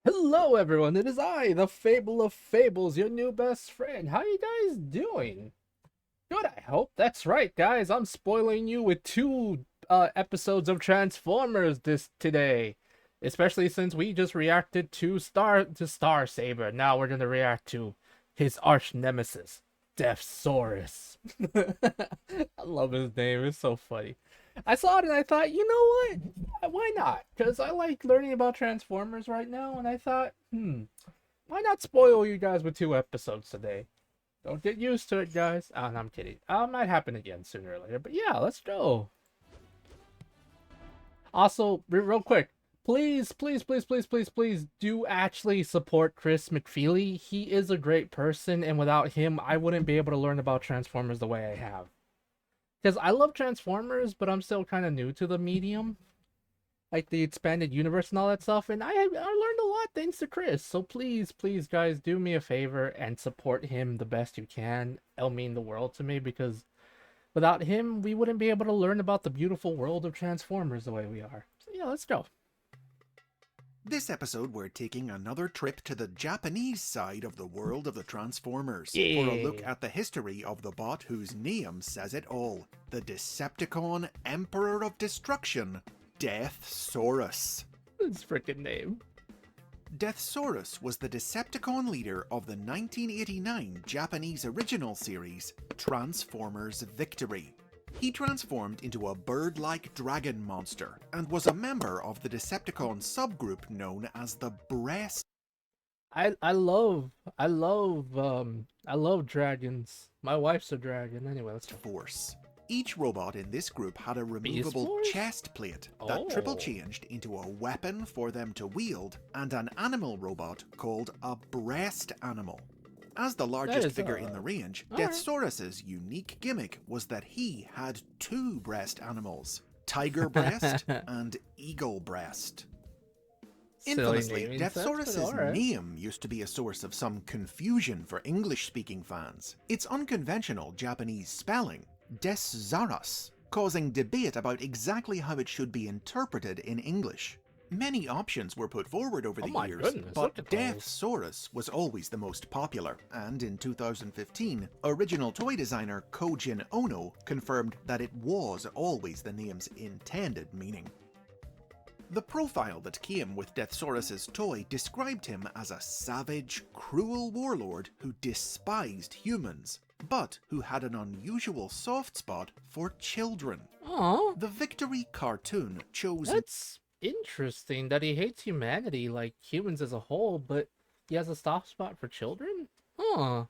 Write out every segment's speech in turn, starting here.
Hello everyone, it is I, the Fable of Fables, your new best friend. How you guys doing? Good, I hope. That's right, guys. I'm spoiling you with two episodes of Transformers this today. Especially since we just reacted to Star Saber. Now we're gonna react to his arch nemesis, Deathsaurus. I love his name, it's so funny. I saw it and I thought, you know what? Why not? Because I like learning about Transformers right now, and I thought, why not spoil you guys with two episodes today? Don't get used to it, guys. Oh, no, I'm kidding. Might happen again sooner or later. But yeah, let's go. Also, real quick, please do actually support Chris McFeely. He is a great person, and without him, I wouldn't be able to learn about Transformers the way I have. Because I love Transformers, but I'm still kind of new to the medium, like the expanded universe and all that stuff. And I learned a lot thanks to Chris. So please, guys, do me a favor and support him the best you can. It'll mean the world to me because without him, we wouldn't be able to learn about the beautiful world of Transformers the way we are. So yeah, let's go. This episode, we're taking another trip to the Japanese side of the world of the Transformers for a look Yeah, at the history of the bot whose name says it all, the Decepticon Emperor of Destruction, Deathsaurus. his freaking name. Deathsaurus was the Decepticon leader of the 1989 Japanese original series, Transformers Victory. He transformed into a bird-like dragon monster and was a member of the Decepticon subgroup known as the Breast I love dragons. My wife's a dragon. Anyway, let's go. Force. Each robot in this group had a Beast removable Force? chest plate that triple Oh, changed into a weapon for them to wield and an animal robot called a breast animal. As the largest is, figure in the range, alright. Deathsaurus's unique gimmick was that he had two breast animals, Tiger Breast and Eagle Breast. Silly Infamously, naming sense, but Deathsaurus's alright. name used to be a source of some confusion for English-speaking fans. Its unconventional Japanese spelling, Deathsaurus, causing debate about exactly how it should be interpreted in English. Many options were put forward over Oh the my years, goodness, but look at those. Deathsaurus was always the most popular, and in 2015, original toy designer Kojin Ono confirmed that it was always the name's intended meaning. The profile that came with Deathsaurus's toy described him as a savage, cruel warlord who despised humans, but who had an unusual soft spot for children. Aw, The Victory cartoon chose that's interesting that he hates humanity, like humans as a whole, but he has a soft spot for children? Huh.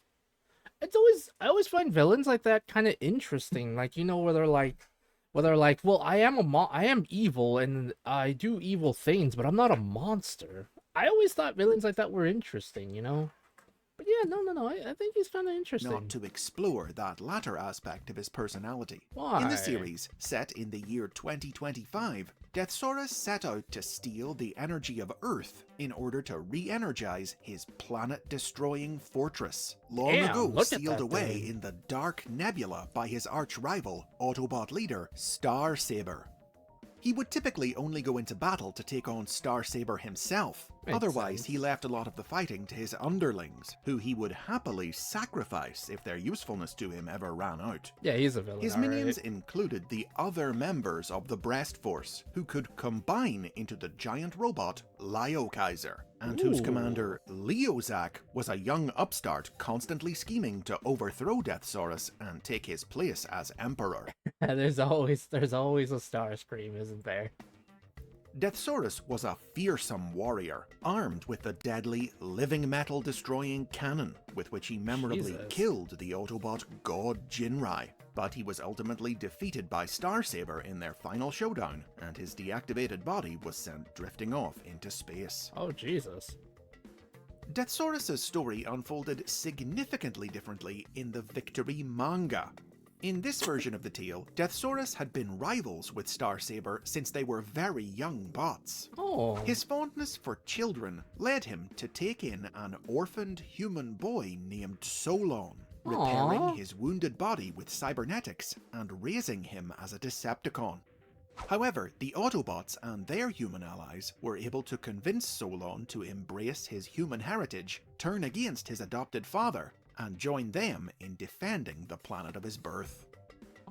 I always find villains like that kind of interesting. Like, where they're like, well, I am evil and I do evil things, but I'm not a monster. I always thought villains like that were interesting, you know? But yeah, no. I think he's kind of not interesting. to explore that latter aspect of his personality. Why? In the series, set in the year 2025, Deathsaurus set out to steal the energy of Earth in order to re-energize his planet-destroying fortress, long Damn, ago look at sealed that away thing. in the dark nebula by his arch-rival, Autobot leader Star Saber. He would typically only go into battle to take on Star Saber himself. Makes Otherwise, sense. he left a lot of the fighting to his underlings, who he would happily sacrifice if their usefulness to him ever ran out. Yeah, he's a villain, His alright. minions included the other members of the Breast Force, who could combine into the giant robot Lio Kaiser, and whose Ooh. commander Leozak was a young upstart constantly scheming to overthrow Deathsaurus and take his place as Emperor. There's always a Starscream, isn't there? Deathsaurus was a fearsome warrior, armed with the deadly, living metal destroying cannon, with which he memorably Jesus. killed the Autobot god Jinrai. But he was ultimately defeated by Star Saber in their final showdown, and his deactivated body was sent drifting off into space. Oh, Jesus. Deathsaurus' story unfolded significantly differently in the Victory manga. In this version of the tale, Deathsaurus had been rivals with Star Saber since they were very young bots. Oh. His fondness for children led him to take in an orphaned human boy named Solon, repairing Aw. his wounded body with cybernetics and raising him as a Decepticon. However, the Autobots and their human allies were able to convince Solon to embrace his human heritage, turn against his adopted father, and join them in defending the planet of his birth.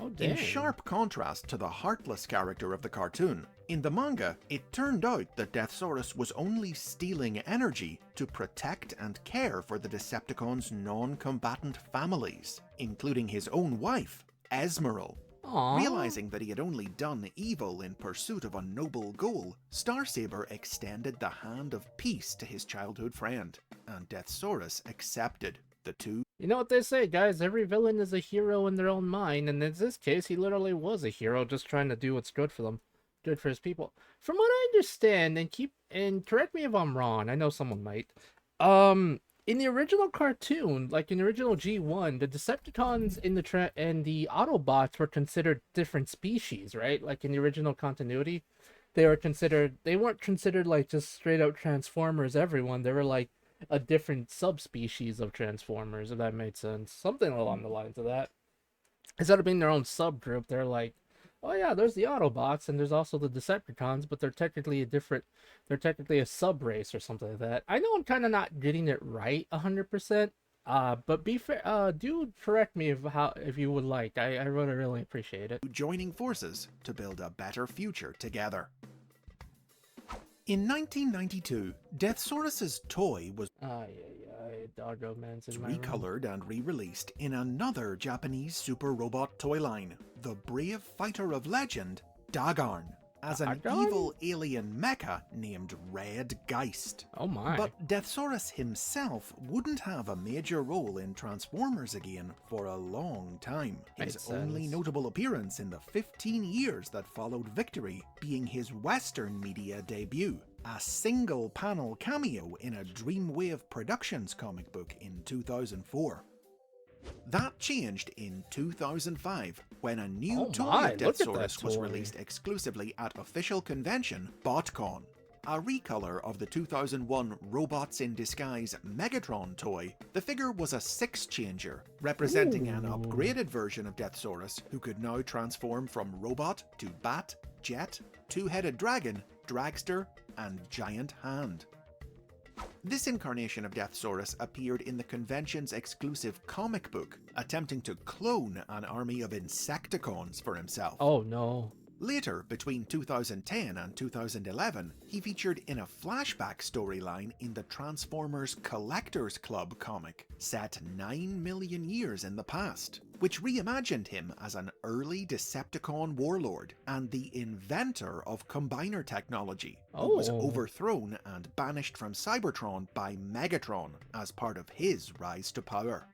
Oh, dang. In sharp contrast to the heartless character of the cartoon, in the manga, it turned out that Deathsaurus was only stealing energy to protect and care for the Decepticons' non-combatant families, including his own wife, Esmeralda. Aww. Realizing that he had only done evil in pursuit of a noble goal, Star Saber extended the hand of peace to his childhood friend, and Deathsaurus accepted. The two. You know what they say, guys, every villain is a hero in their own mind, and in this case, he literally was a hero just trying to do what's good for them, good for his people. From what I understand, and correct me if I'm wrong, I know someone might, in the original cartoon, like in the original G1, the Decepticons and the Autobots were considered different species, right? Like in the original continuity, they weren't considered like just straight out Transformers, everyone. They were like a different subspecies of Transformers, if that made sense. Something along the lines of that. Instead of being their own subgroup, they're like, oh yeah, there's the Autobots and there's also the Decepticons, but they're technically a sub-race or something like that. I know I'm kind of not getting it right 100%, but be fair, do correct me if you would like. I really appreciate it. Joining forces to build a better future together. In 1992, Deathsaurus's toy was Doggo Man's in my recolored and re-released in another Japanese super robot toy line, the brave fighter of legend, Dagarn, as an evil alien mecha named Red Geist. Oh my. But Deathsaurus himself wouldn't have a major role in Transformers again for a long time. His only notable appearance in the 15 years that followed Victory being his Western media debut, a single-panel cameo in a Dreamwave Productions comic book in 2004. That changed in 2005 when a new toy of Deathsaurus was released exclusively at official convention BotCon. A recolor of the 2001 Robots in Disguise Megatron toy, the figure was a six-changer, representing an upgraded version of Deathsaurus who could now transform from robot to bat, jet, two-headed dragon, dragster, and giant hand. This incarnation of Deathsaurus appeared in the convention's exclusive comic book, attempting to clone an army of Insecticons for himself. Oh no. Later, between 2010 and 2011, he featured in a flashback storyline in the Transformers Collectors Club comic, set 9 million years in the past, which reimagined him as an early Decepticon warlord and the inventor of combiner technology, who was overthrown and banished from Cybertron by Megatron as part of his rise to power.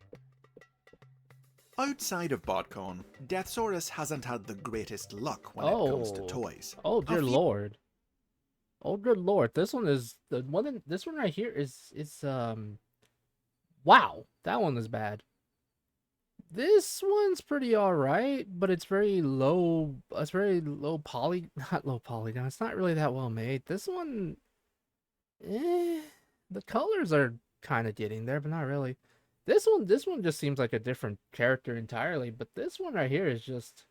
Outside of BotCon, Deathsaurus hasn't had the greatest luck when it comes to toys. Oh dear lord. Oh good lord. This one right here is wow, that one is bad. This one's pretty alright, but it's very low not low polygon. It's not really that well made. This one the colors are kind of getting there, but not really. This one just seems like a different character entirely, but this one right here is just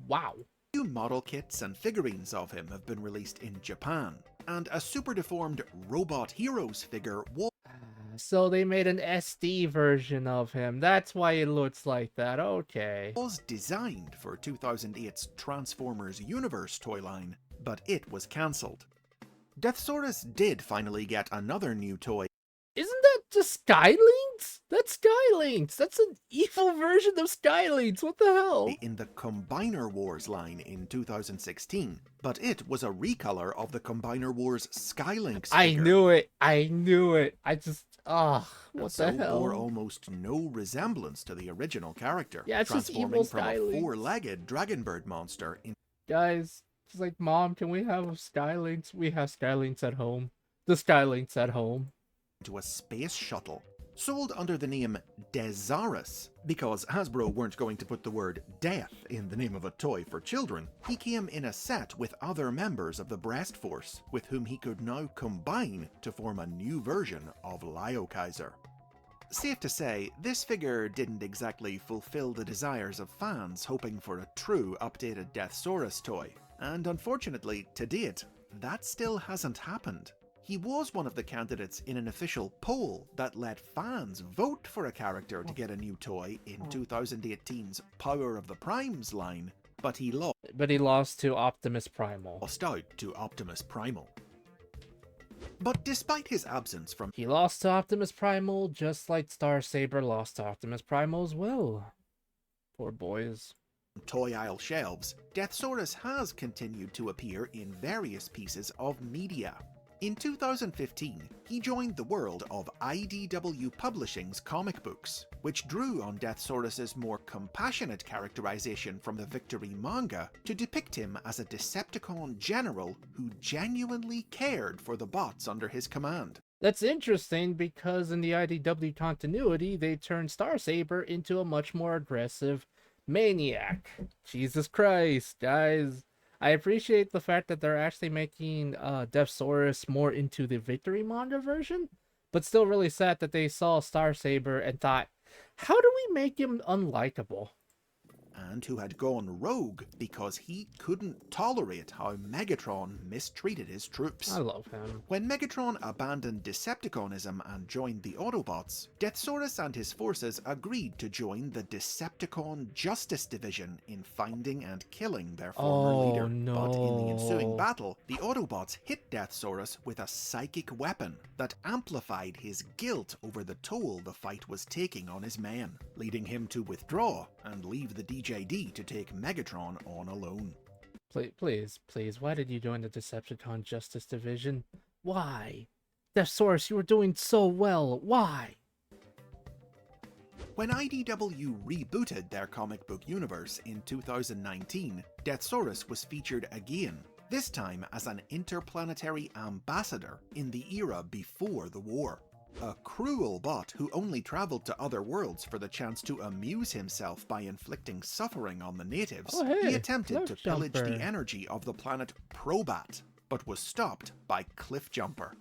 wow. New model kits and figurines of him have been released in Japan, and a super deformed Robot Heroes figure was so they made an SD version of him. That's why it looks like that. Okay. Was designed for 2008's Transformers Universe toy line, but it was cancelled. Deathsaurus did finally get another new toy. Isn't that just Skylinks? That's Skylinks! That's an evil version of Skylinks! What the hell? In the Combiner Wars line in 2016, but it was a recolor of the Combiner Wars Skylinks figure. I knew it! I just... what the hell? Bore almost no resemblance to the original character, yeah, it's transforming just evil from Skylinks. a four-legged dragonbird monster in... Guys, it's like, Mom, can we have Skylinks? We have Skylinks at home. The Skylinks at home. To a space shuttle, sold under the name Deathsaurus, because Hasbro weren't going to put the word death in the name of a toy for children. He came in a set with other members of the Breast Force, with whom he could now combine to form a new version of Lio Kaiser. Safe to say, this figure didn't exactly fulfill the desires of fans hoping for a true updated Deathsaurus toy. And unfortunately, to date, that still hasn't happened. He was one of the candidates in an official poll that let fans vote for a character to get a new toy in 2018's Power of the Primes line, but he lost to Optimus Primal. lost out to Optimus Primal. But despite his absence from He lost to Optimus Primal just like Star Saber lost to Optimus Primal as well. Poor boys. toy aisle shelves, Deathsaurus has continued to appear in various pieces of media. In 2015, he joined the world of IDW Publishing's comic books, which drew on Deathsaurus' more compassionate characterization from the Victory manga to depict him as a Decepticon general who genuinely cared for the bots under his command. That's interesting because in the IDW continuity, they turned Star Saber into a much more aggressive maniac. Jesus Christ, guys. I appreciate the fact that they're actually making Deathsaurus more into the Victory manga version, but still really sad that they saw Star Saber and thought, how do we make him unlikable? And who had gone rogue because he couldn't tolerate how Megatron mistreated his troops. I love him. When Megatron abandoned Decepticonism and joined the Autobots, Deathsaurus and his forces agreed to join the Decepticon Justice Division in finding and killing their former leader. No. But in the ensuing battle, the Autobots hit Deathsaurus with a psychic weapon that amplified his guilt over the toll the fight was taking on his men, leading him to withdraw and leave the DJD to take Megatron on alone. Please, why did you join the Decepticon Justice Division? Why? Deathsaurus, you were doing so well. Why? When IDW rebooted their comic book universe in 2019, Deathsaurus was featured again, this time as an interplanetary ambassador in the era before the war. A cruel bot who only travelled to other worlds for the chance to amuse himself by inflicting suffering on the natives, he attempted to pillage the energy of the planet Probat, but was stopped by Cliffjumper.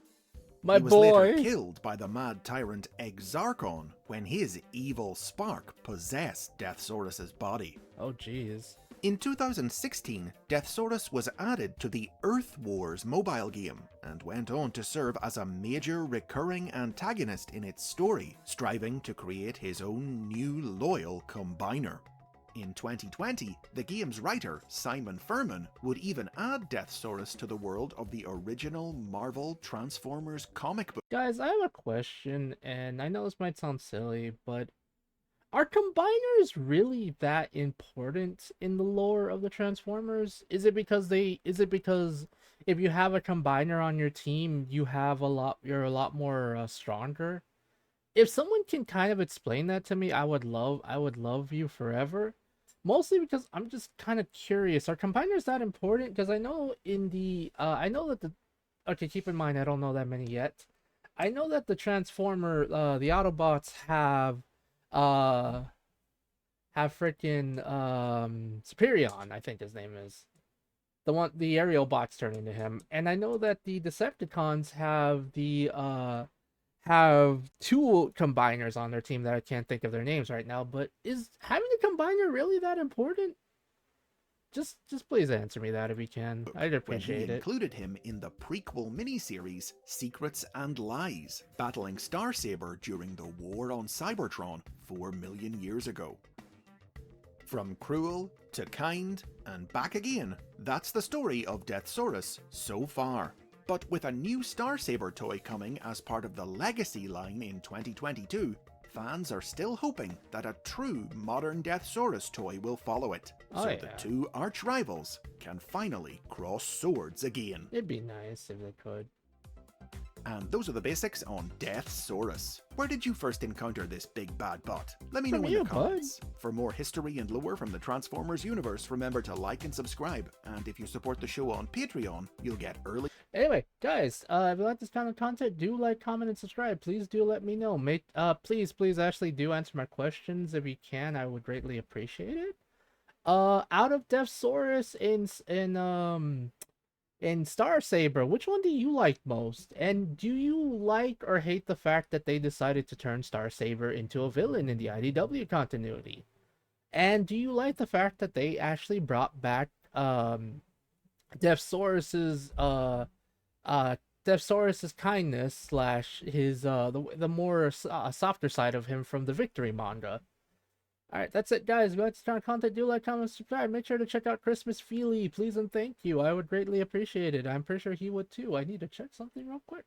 He was later killed by the mad tyrant Exarchon when his evil spark possessed Deathsaurus' body. Oh jeez. In 2016, Deathsaurus was added to the Earth Wars mobile game and went on to serve as a major recurring antagonist in its story, striving to create his own new loyal combiner. In 2020, the game's writer, Simon Furman, would even add Deathsaurus to the world of the original Marvel Transformers comic book. Guys, I have a question, and I know this might sound silly, but are combiners really that important in the lore of the Transformers? Is it because if you have a combiner on your team, you're a lot more stronger? If someone can kind of explain that to me, I would love you forever. Mostly because I'm just kind of curious. Are combiners that important? Because I know in the okay, keep in mind I don't know that many yet. I know that the the Autobots have freaking Superion, I think his name is. The aerial bots turn into him. And I know that the Decepticons have two combiners on their team that I can't think of their names right now, but is having a combiner really that important? Just please answer me that if you can. I'd appreciate it. When he included him in the prequel miniseries Secrets and Lies, battling Star Saber during the War on Cybertron 4 million years ago. From cruel to kind and back again, that's the story of Deathsaurus so far. But with a new Star Saber toy coming as part of the Legacy line in 2022, fans are still hoping that a true modern Deathsaurus toy will follow it, the two arch-rivals can finally cross swords again. It'd be nice if they could. And those are the basics on Deathsaurus. Where did you first encounter this big bad bot? Let me know in the comments. For more history and lore from the Transformers universe, remember to like and subscribe. And if you support the show on Patreon, you'll get early... Anyway, guys, if you like this kind of content, do like, comment, and subscribe. Please do let me know. Please actually do answer my questions if you can. I would greatly appreciate it. Out of Deathsaurus in Star Saber, which one do you like most? And do you like or hate the fact that they decided to turn Star Saber into a villain in the IDW continuity? And do you like the fact that they actually brought back Deathsaurus's uh Deathsaurus's kindness slash his the more softer side of him from the Victory manga. All right, that's it, guys. If you like this kind of content, do like, comment, subscribe. Make sure to check out Christmas Feely, please and thank you. I would greatly appreciate it. I'm pretty sure he would too. I need to check something real quick.